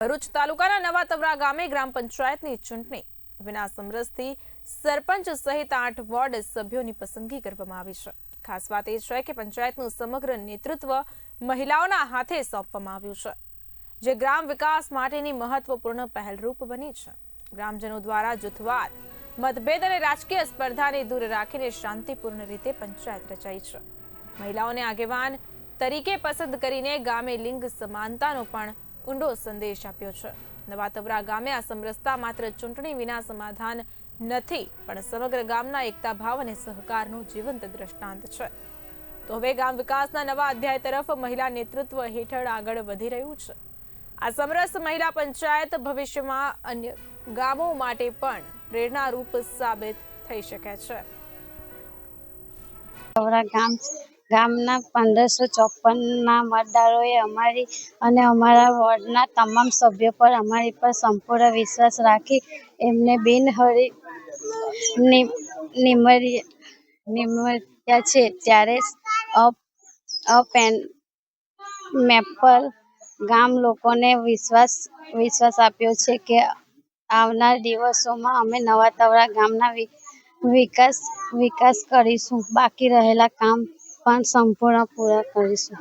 ભરૂચ તાલુકાના નવા તવરા ગામે ગ્રામ પંચાયતની ચૂંટણી વિના સમરસથી સરપંચ સહિત 8 વોર્ડ સભ્યોની પસંદગી કરવામાં આવી છે। ખાસ વાત એ છે કે પંચાયતનું સમગ્ર નેતૃત્વ મહિલાઓના હાથે સોંપવામાં આવ્યું છે, જે ગ્રામ વિકાસ માટેની મહત્વપૂર્ણ પહેલરૂપ બની છે। ગ્રામજનો દ્વારા જૂથવાદ, મતભેદ અને રાજકીય સ્પર્ધાને દૂર રાખીને શાંતિપૂર્ણ રીતે પંચાયત રચાઈ છે। મહિલાઓને આગેવાન તરીકે પસંદ કરીને ગામે લિંગ સમાનતાનો પણ ઊંડો સંદેશ આપ્યો છે। નવા તવરા ગામે આ સમરસતા માત્ર ચૂંટણી વિના સમાધાન નથી, પણ સમગ્ર ગામના એકતા ભાવ અને સહકારનું જીવંત દ્રષ્ટાંત છે। તો હવે ગામ વિકાસના નવા અધ્યાય તરફ મહિલા નેતૃત્વ હેઠળ આગળ વધી રહ્યું છે। આ સમરસ મહિલા પંચાયત ભવિષ્યમાં અન્ય ગામો માટે પણ પ્રેરણારૂપ સાબિત થઈ શકે છે। ગામના 1554 મતદારોએ અમારી અને અમારા વોર્ડના તમામ સભ્યો પર અમારી પર સંપૂર્ણ વિશ્વાસ રાખી એમને બિનહરીફ નિમવ્યા છે। ત્યારે મેપ પર ગામ લોકોને વિશ્વાસ આપ્યો છે કે આવનાર દિવસોમાં અમે નવા તવરા ગામના વિકાસ કરીશું। બાકી રહેલા કામ પણ સંપૂર્ણ પૂરા કરીશું।